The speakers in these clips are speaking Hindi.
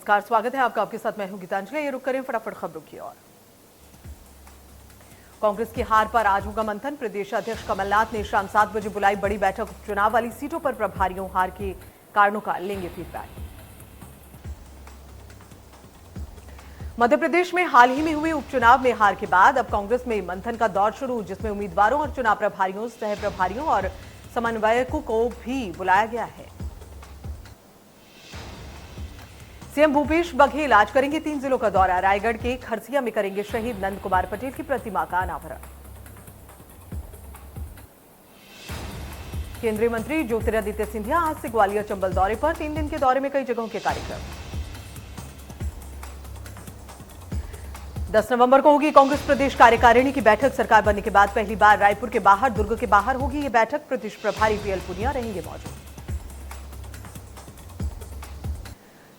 नमस्कार, स्वागत है आपका। आपके साथ मैं हूं गीतांजलि। ये रुक करें फटाफट खबरों की ओर। कांग्रेस की हार पर आज होगा मंथन। प्रदेश अध्यक्ष कमलनाथ ने शाम 7 बजे बुलाई बड़ी बैठक। चुनाव वाली सीटों पर प्रभारियों हार के कारणों का लेंगे फीडबैक। मध्य प्रदेश में हाल ही में हुए उपचुनाव में हार के बाद अब कांग्रेस में मंथन का दौर शुरू, जिसमें उम्मीदवारों और चुनाव प्रभारियों, सह प्रभारियों और समन्वयकों को भी बुलाया गया है। सीएम भूपेश बघेल आज करेंगे 3 जिलों का दौरा। रायगढ़ के खरसिया में करेंगे शहीद नंद कुमार पटेल की प्रतिमा का अनावरण। केंद्रीय मंत्री ज्योतिरादित्य सिंधिया आज से ग्वालियर चंबल दौरे पर। 3 दिन के दौरे में कई जगहों के कार्यक्रम। 10 नवंबर को होगी कांग्रेस प्रदेश कार्यकारिणी की बैठक। सरकार बनने के बाद पहली बार रायपुर के बाहर, दुर्ग के बाहर होगी ये बैठक। प्रदेश प्रभारी पीएल पुनिया रहेंगे मौजूद।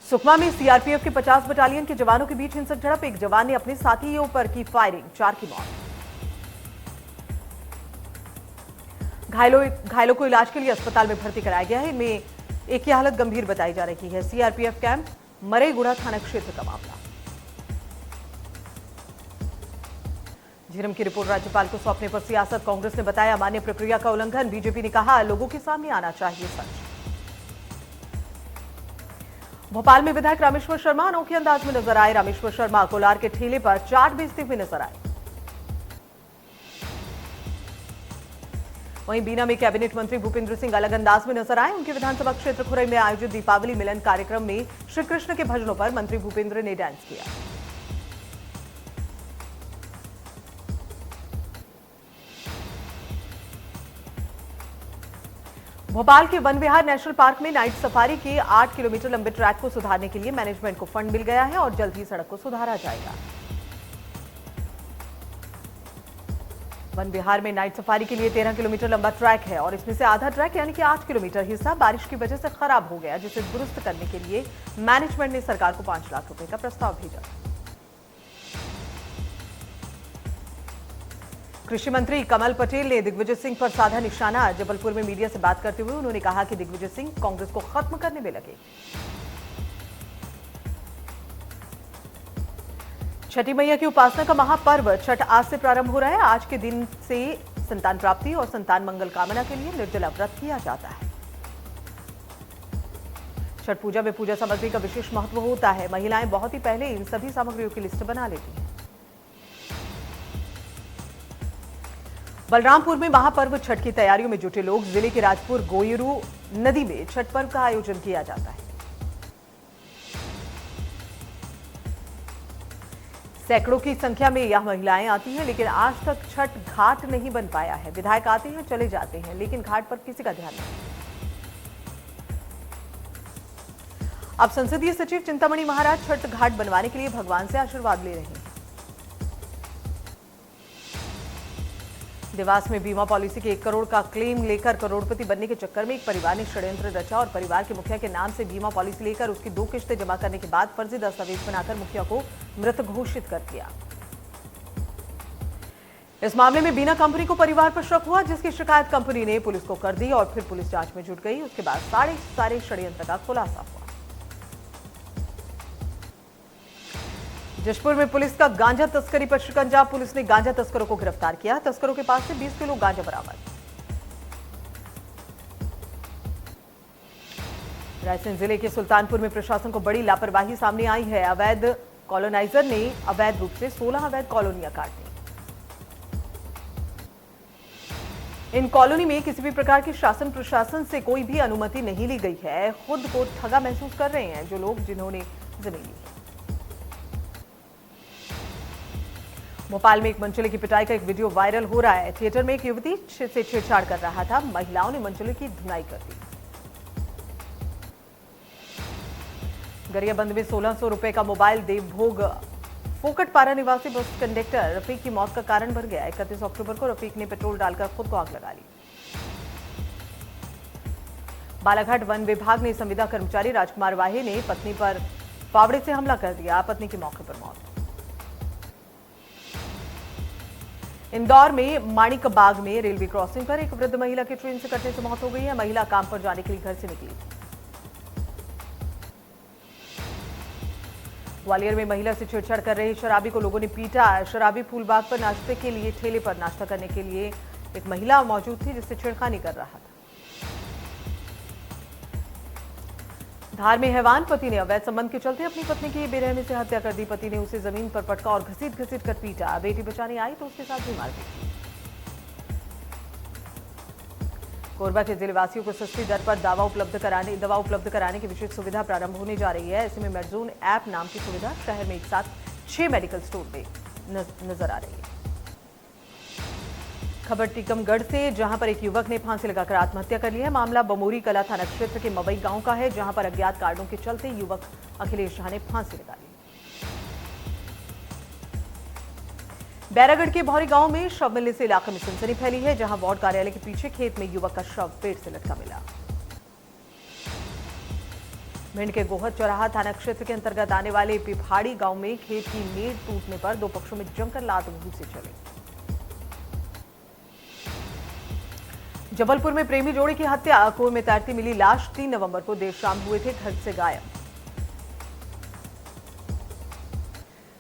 सुकमा में सीआरपीएफ के 50 बटालियन के जवानों के बीच हिंसक झड़प। एक जवान ने अपने साथियों पर की फायरिंग, 4 की मौत। घायलों को इलाज के लिए अस्पताल में भर्ती कराया गया है। इनमें एक की हालत गंभीर बताई जा रही है। सीआरपीएफ कैंप मरेगुड़ा थाना क्षेत्र का मामला। झीरम की रिपोर्ट राज्यपाल को सौंपने पर सियासत। कांग्रेस ने बताया मान्य प्रक्रिया का उल्लंघन। बीजेपी ने कहा लोगों के सामने आना चाहिए सच। भोपाल में विधायक रामेश्वर शर्मा अनोखे अंदाज में नजर आए। रामेश्वर शर्मा कोलार के ठेले पर चाट बेचते हुए नजर आए। वहीं बीना में कैबिनेट मंत्री भूपेंद्र सिंह अलग अंदाज में नजर आए। उनके विधानसभा क्षेत्र खुरई में आयोजित दीपावली मिलन कार्यक्रम में श्री कृष्ण के भजनों पर मंत्री भूपेंद्र ने डांस किया। भोपाल के वन विहार नेशनल पार्क में नाइट सफारी के 8 किलोमीटर लंबे ट्रैक को सुधारने के लिए मैनेजमेंट को फंड मिल गया है और जल्द ही सड़क को सुधारा जाएगा। वन विहार में नाइट सफारी के लिए 13 किलोमीटर लंबा ट्रैक है और इसमें से आधा ट्रैक यानी कि 8 किलोमीटर हिस्सा बारिश की वजह से खराब हो गया, जिसे दुरुस्त करने के लिए मैनेजमेंट ने सरकार को 5 लाख रुपए का प्रस्ताव भेजा। कृषि मंत्री कमल पटेल ने दिग्विजय सिंह पर साधा निशाना। जबलपुर में मीडिया से बात करते हुए उन्होंने कहा कि दिग्विजय सिंह कांग्रेस को खत्म करने में लगे। छठी मैया की उपासना का महापर्व छठ आज से प्रारंभ हो रहा है। आज के दिन से संतान प्राप्ति और संतान मंगल कामना के लिए निर्जला व्रत किया जाता है। छठ पूजा में पूजा सामग्री का विशेष महत्व होता है। महिलाएं बहुत ही पहले इन सभी सामग्रियों की लिस्ट बना लेती हैं। बलरामपुर में महापर्व छठ की तैयारियों में जुटे लोग। जिले के राजपुर गोयरू नदी में छठ पर्व का आयोजन किया जाता है। सैकड़ों की संख्या में यह महिलाएं आती हैं, लेकिन आज तक छठ घाट नहीं बन पाया है। विधायक आते हैं, चले जाते हैं, लेकिन घाट पर किसी का ध्यान नहीं। अब संसदीय सचिव चिंतामणि महाराज छठ घाट बनवाने के लिए भगवान से आशीर्वाद ले रहे हैं। देवास में बीमा पॉलिसी के 1 करोड़ का क्लेम लेकर करोड़पति बनने के चक्कर में एक परिवार ने षड्यंत्र रचा और परिवार के मुखिया के नाम से बीमा पॉलिसी लेकर उसकी 2 किश्तें जमा करने के बाद फर्जी दस्तावेज बनाकर मुखिया को मृत घोषित कर दिया। इस मामले में बीना कंपनी को परिवार पर शक हुआ, जिसकी शिकायत कंपनी ने पुलिस को कर दी और फिर पुलिस जांच में जुट गई। उसके बाद सारे षड्यंत्र का खुलासा हुआ। जशपुर में पुलिस का गांजा तस्करी पर शिकंजा। पुलिस ने गांजा तस्करों को गिरफ्तार किया। तस्करों के पास से 20 किलो गांजा बरामद। रायसेन जिले के सुल्तानपुर में प्रशासन को बड़ी लापरवाही सामने आई है। अवैध कॉलोनाइजर ने अवैध रूप से 16 अवैध कॉलोनियां काट दी। इन कॉलोनी में किसी भी प्रकार की शासन प्रशासन से कोई भी अनुमति नहीं ली गई है। खुद को ठगा महसूस कर रहे हैं जो लोग जिन्होंने जमीन ली। भोपाल में एक मनचले की पिटाई का एक वीडियो वायरल हो रहा है। थिएटर में एक युवती से छेड़छाड़ कर रहा था। महिलाओं ने मनचले की धुनाई कर दी। गरियाबंद में 1600 रुपए का मोबाइल देवभोग फोकटपारा निवासी बस कंडक्टर रफीक की मौत का कारण बन गया। 31 अक्टूबर को रफीक ने पेट्रोल डालकर खुद को आग लगा ली। बालाघाट वन विभाग ने संविदा कर्मचारी राजकुमार वाहे ने पत्नी पर फावड़े से हमला कर दिया। पत्नी की मौके पर मौत। इंदौर में माणिक बाग में रेलवे क्रॉसिंग पर एक वृद्ध महिला की ट्रेन से कटने से मौत हो गई है। महिला काम पर जाने के लिए घर से निकली थी। ग्वालियर में महिला से छेड़छाड़ कर रहे शराबी को लोगों ने पीटा। शराबी फूलबाग पर नाश्ते के लिए ठेले पर नाश्ता करने के लिए एक महिला मौजूद थी जिससे छेड़खानी कर रहा था। धार में हैवान, पति ने अवैध संबंध के चलते अपनी पत्नी की बेरहमी से हत्या कर दी। पति ने उसे जमीन पर पटका और घसीट घसीट कर पीटा। बेटी बचाने आई तो उसके साथ भी मारपीट की। कोरबा के जिलेवासियों को सस्ती दर पर दवा उपलब्ध कराने की विशेष सुविधा प्रारंभ होने जा रही है। ऐसे में मेडजोन ऐप नाम की सुविधा शहर में एक साथ 6 मेडिकल स्टोर में नजर आ रही है। खबर टीकमगढ़ से, जहां पर एक युवक ने फांसी लगाकर आत्महत्या कर ली है। मामला बमोरी कला थाना क्षेत्र के मवई गांव का है, जहां पर अज्ञात कारणों के चलते युवक अखिलेश झा ने फांसी लगा ली। बैरागढ़ के भौरी गांव में शव मिलने से इलाके में सनसनी फैली है, जहां वार्ड कार्यालय के पीछे खेत में युवक का शव पेड़ से लटका मिला। भिंड के गोहद चौराहा थाना क्षेत्र के अंतर्गत आने वाले पिपहाड़ी गांव में खेत की मेड़ टूटने पर दो पक्षों में जमकर लात घूंसे चले। जबलपुर में प्रेमी जोड़े की हत्या, कुएं में तैरती मिली लाश। 3 नवंबर को देर शाम हुए थे घर से गायब।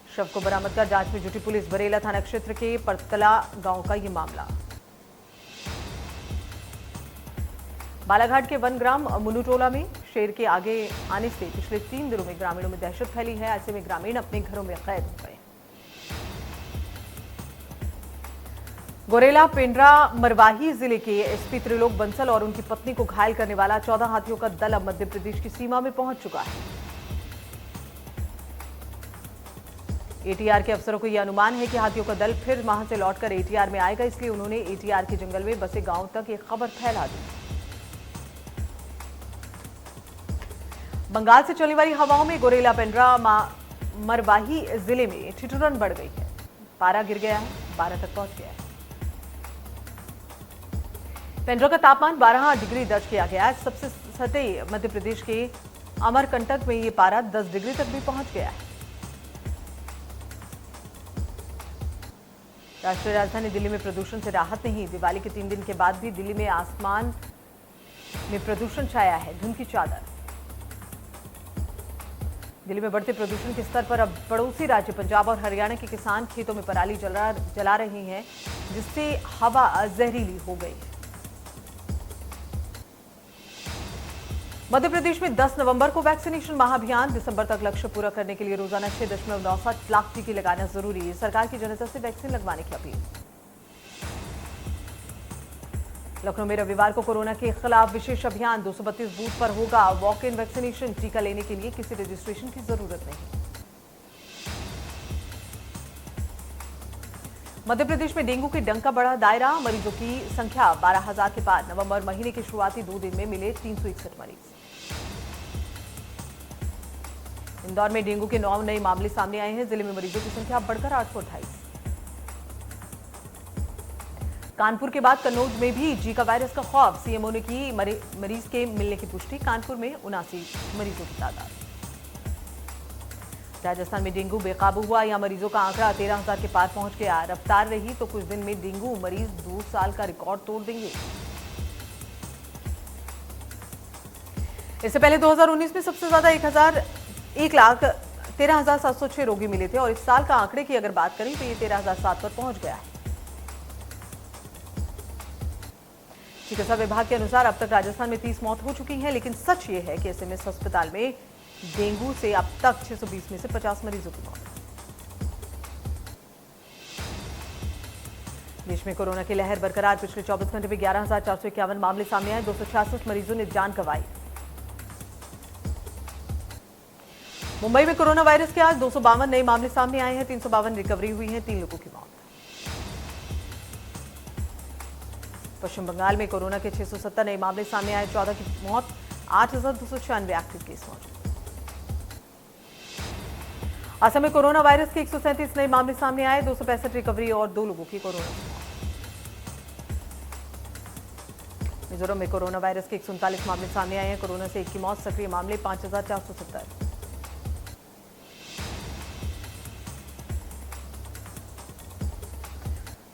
शव को बरामद कर जांच में जुटी पुलिस। बरेला थाना क्षेत्र के परतला गांव का यह मामला। बालाघाट के वन ग्राम मुनुटोला में शेर के आगे आने से पिछले 3 दिनों में ग्रामीणों में दहशत फैली है। ऐसे में ग्रामीण अपने घरों में कैद हो गए। गोरेला पेंड्रा मरवाही जिले के एसपी त्रिलोक बंसल और उनकी पत्नी को घायल करने वाला 14 हाथियों का दल अब मध्य प्रदेश की सीमा में पहुंच चुका है। एटीआर के अफसरों को यह अनुमान है कि हाथियों का दल फिर वहां से लौटकर एटीआर में आएगा, इसलिए उन्होंने एटीआर के जंगल में बसे गांव तक एक खबर फैला दी। बंगाल से चलने वाली हवाओं में गोरेला पेंड्रा मरवाही जिले में ठिठुरन बढ़ गई है। पारा गिर गया है, 12 तक पहुंच गया है। पेंड्रा का तापमान 12 डिग्री दर्ज किया गया है। सबसे सटे मध्य प्रदेश के अमरकंटक में ये पारा 10 डिग्री तक भी पहुंच गया है। राष्ट्रीय राजधानी दिल्ली में प्रदूषण से राहत नहीं। दिवाली के 3 दिन के बाद भी दिल्ली में आसमान में प्रदूषण छाया है, धुंध की चादर। दिल्ली में बढ़ते प्रदूषण के स्तर पर अब पड़ोसी राज्य पंजाब और हरियाणा के किसान खेतों में पराली जला रहे हैं, जिससे हवा जहरीली हो गई है। मध्य प्रदेश में 10 नवंबर को वैक्सीनेशन महाअभियान। दिसंबर तक लक्ष्य पूरा करने के लिए रोजाना 6.97 लाख टीके लगाना जरूरी है। सरकार की जनता से वैक्सीन लगवाने की अपील। लखनऊ में रविवार को कोरोना के खिलाफ विशेष अभियान। 232 बूथ पर होगा वॉक इन वैक्सीनेशन। टीका लेने के लिए किसी रजिस्ट्रेशन की जरूरत नहीं। मध्य प्रदेश में डेंगू के डंक का बड़ा दायरा। मरीजों की संख्या 12,000 के पार। नवंबर महीने के शुरुआती 2 दिन में मिले 361 मरीज। इंदौर में डेंगू के 9 नए मामले सामने आए हैं। जिले में मरीजों की संख्या बढ़कर 828। कानपुर के बाद कन्नौज में भी जीका वायरस का खौफ। सीएमओ ने की मरीज के मिलने की पुष्टि। कानपुर में 79 मरीजों की तादाद। राजस्थान में डेंगू बेकाबू हुआ। यहां मरीजों का आंकड़ा 13,000 के पार पहुंच गया। रफ्तार रही तो कुछ दिन में डेंगू मरीज 2 साल का रिकॉर्ड तोड़ देंगे। इससे पहले 2019 में सबसे ज्यादा 1,13,706 रोगी मिले थे और इस साल का आंकड़े की अगर बात करें तो ये 13,007 पर पहुंच गया है। चिकित्सा विभाग के अनुसार अब तक राजस्थान में 30 मौत हो चुकी हैं, लेकिन सच ये है कि एसएमएस अस्पताल में डेंगू से अब तक 620 में से 50 मरीजों की मौत। देश में कोरोना की लहर बरकरार। पिछले 24 घंटे में 11,451 मामले सामने आए। 266 मरीजों ने जान गंवाई। मुंबई में कोरोना वायरस के आज 252 नए मामले सामने आए हैं। 352 रिकवरी हुई है। 3 लोगों की मौत। पश्चिम बंगाल में कोरोना के 670 नए मामले सामने आए। 14 की मौत। 8,296 एक्टिव केस मौजूद। असम में कोरोना वायरस के 137 नए मामले सामने आए। 265 रिकवरी और 2 लोगों की कोरोना की मौत। मिजोरम में कोरोना वायरस के 139 मामले सामने आए हैं। कोरोना से 1 की मौत। सक्रिय मामले 5,470।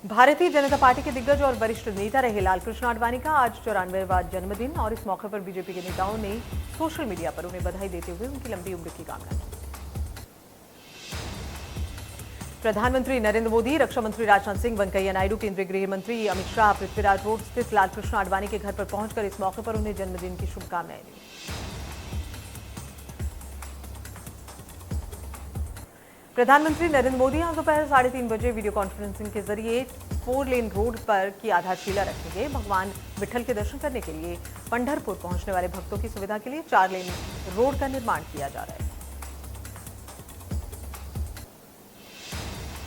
भारतीय जनता पार्टी के दिग्गज और वरिष्ठ नेता रहे लालकृष्ण आडवाणी का आज 94वां जन्मदिन और इस मौके पर बीजेपी के नेताओं ने सोशल मीडिया पर उन्हें बधाई देते हुए उनकी लंबी उम्र की कामना की। प्रधानमंत्री नरेंद्र मोदी, रक्षा मंत्री राजनाथ सिंह, वेंकैया नायडू, केंद्रीय गृह मंत्री अमित शाह पृथ्वीराज रोड स्थित लालकृष्ण आडवाणी के घर पर पहुंचकर इस मौके पर उन्हें जन्मदिन की शुभकामनाएं दी। प्रधानमंत्री नरेंद्र मोदी आज दोपहर 3:30 बजे वीडियो कॉन्फ्रेंसिंग के जरिए 4 लेन रोड पर की आधारशिला रखेंगे। भगवान विट्ठल के दर्शन करने के लिए पंढरपुर पहुंचने वाले भक्तों की सुविधा के लिए 4 लेन रोड का निर्माण किया जा रहा है।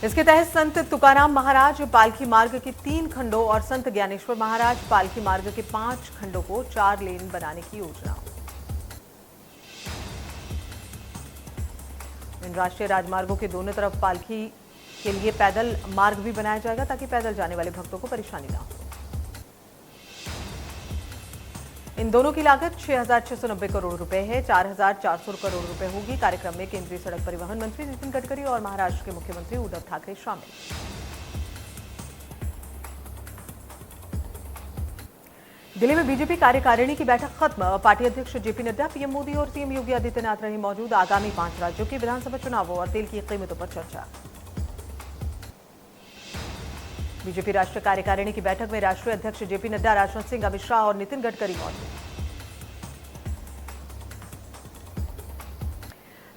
इसके तहत संत तुकाराम महाराज पालकी मार्ग के 3 खंडों और संत ज्ञानेश्वर महाराज पालकी मार्ग के 5 खंडों को 4 लेन बनाने की योजना। इन राष्ट्रीय राजमार्गों के दोनों तरफ पालकी के लिए पैदल मार्ग भी बनाया जाएगा ताकि पैदल जाने वाले भक्तों को परेशानी ना हो। इन दोनों की लागत 6,690 करोड़ रुपए है। 4,400 करोड़ रुपए होगी। कार्यक्रम में केंद्रीय सड़क परिवहन मंत्री नितिन गडकरी और महाराष्ट्र के मुख्यमंत्री उद्धव ठाकरे शामिल। दिल्ली में बीजेपी कार्यकारिणी की बैठक खत्म। पार्टी अध्यक्ष जेपी नड्डा, पीएम मोदी और सीएम योगी आदित्यनाथ रहे मौजूद। आगामी 5 राज्यों के विधानसभा चुनावों और तेल की कीमतों पर चर्चा। बीजेपी राष्ट्रीय कार्यकारिणी की बैठक में राष्ट्रीय अध्यक्ष जेपी नड्डा, राजनाथ सिंह, अमित शाह और नितिन गडकरी मौजूद।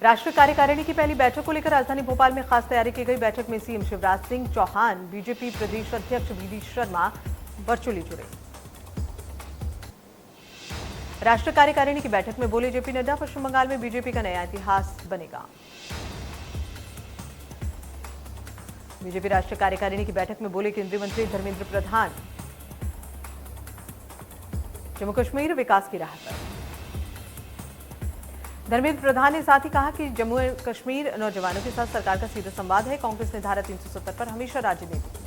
राष्ट्रीय कार्यकारिणी की पहली बैठक को लेकर राजधानी भोपाल में खास तैयारी की गई। बैठक में सीएम शिवराज सिंह चौहान, बीजेपी प्रदेश अध्यक्ष वीडी शर्मा वर्चुअली जुड़े। राष्ट्रीय कार्यकारिणी की बैठक में बोले जेपी नड्डा, पश्चिम बंगाल में बीजेपी का नया इतिहास बनेगा। बीजेपी राष्ट्रीय कार्यकारिणी की बैठक में बोले केंद्रीय मंत्री धर्मेंद्र प्रधान, जम्मू कश्मीर विकास की राह पर। धर्मेंद्र प्रधान ने साथ ही कहा कि जम्मू कश्मीर नौजवानों के साथ सरकार का सीधा संवाद है। कांग्रेस ने धारा 370 पर हमेशा राजनीति की।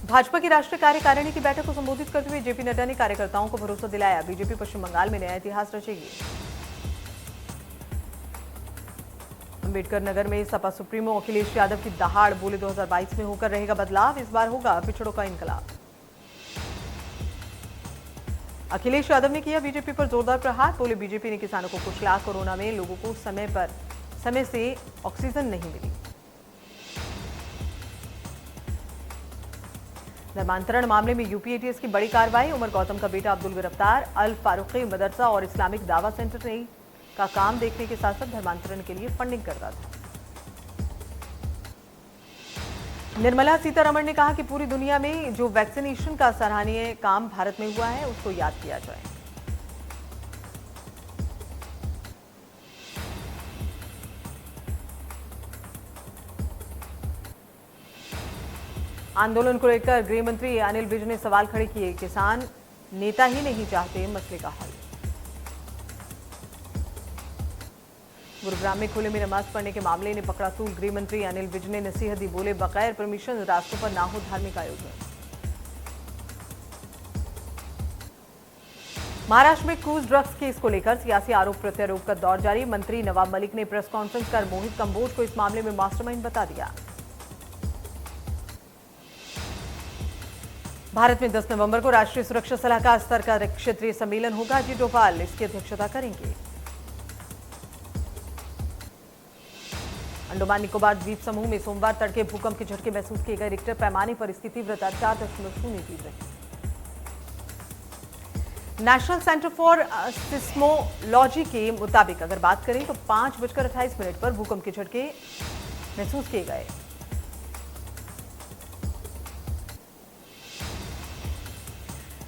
भाजपा की राष्ट्रीय कार्यकारिणी की बैठक को संबोधित करते हुए जेपी नड्डा ने कार्यकर्ताओं को भरोसा दिलाया, बीजेपी पश्चिम बंगाल में नया इतिहास रचेगी। अंबेडकर नगर में सपा सुप्रीमो अखिलेश यादव की दहाड़, बोले 2022 में होकर रहेगा बदलाव, इस बार होगा पिछड़ों का इनकलाब। अखिलेश यादव ने किया बीजेपी पर जोरदार प्रहार, बोले बीजेपी ने किसानों को कुचला, कोरोना में लोगों को समय से ऑक्सीजन नहीं मिली। धर्मांतरण मामले में यूपी एटीएस की बड़ी कार्रवाई, उमर गौतम का बेटा अब्दुल गिरफ्तार। अल फारूकी मदरसा और इस्लामिक दावा सेंटर ने का काम देखने के साथ साथ धर्मांतरण के लिए फंडिंग करता था। निर्मला सीतारमण ने कहा कि पूरी दुनिया में जो वैक्सीनेशन का सराहनीय काम भारत में हुआ है उसको याद किया जाए। आंदोलन को लेकर गृह मंत्री अनिल विज ने सवाल खड़े किए, किसान नेता ही नहीं चाहते मसले का हल। गुरुग्राम में खुले में नमाज पढ़ने के मामले ने पकड़ा तूल, गृह मंत्री अनिल विज ने नसीहत दी, बोले बगैर परमिशन रास्तों पर ना हो धार्मिक आयोजन। महाराष्ट्र में क्रूज ड्रग्स केस को लेकर सियासी आरोप प्रत्यारोप का दौर जारी। मंत्री नवाब मलिक ने प्रेस कॉन्फ्रेंस कर मोहित कंबोज को इस मामले में मास्टरमाइंड बता दिया। भारत में 10 नवंबर को राष्ट्रीय सुरक्षा सलाहकार स्तर का क्षेत्रीय सम्मेलन होगा। अजीत डोभाल इसकी अध्यक्षता करेंगे। अंडमान निकोबार द्वीप समूह में सोमवार तड़के भूकंप के झटके महसूस किए गए। रिक्टर पैमाने पर इसकी तीव्रता 4.0 तीव्र है। नेशनल सेंटर फॉर सिस्मोलॉजी के मुताबिक अगर बात करें तो 5:28 पर भूकंप के झटके महसूस किए गए।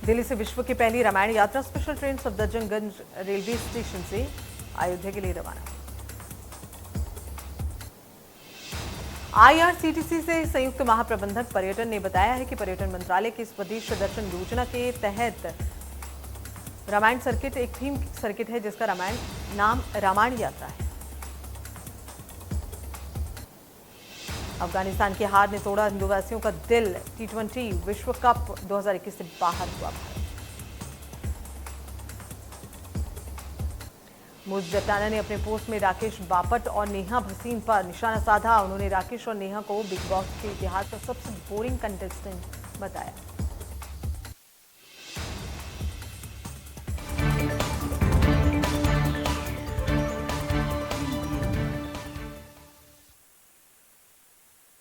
दिल्ली से विश्व की पहली रामायण यात्रा स्पेशल ट्रेन सफदरजंगगंज रेलवे स्टेशन से अयोध्या के लिए रवाना। आईआरसीटीसी से संयुक्त महाप्रबंधक पर्यटन ने बताया है कि पर्यटन मंत्रालय की स्वदेश दर्शन योजना के तहत रामायण सर्किट एक थीम सर्किट है जिसका नाम रामायण यात्रा है। अफगानिस्तान की हार ने तोड़ा हिंदुवासियों का दिल। T20 विश्व कप 2021 से बाहर हुआ भारत। मुझ जटाना ने अपने पोस्ट में राकेश बापट और नेहा भसीन पर निशाना साधा। उन्होंने राकेश और नेहा को बिग बॉस के इतिहास का सबसे बोरिंग कंटेस्टेंट बताया।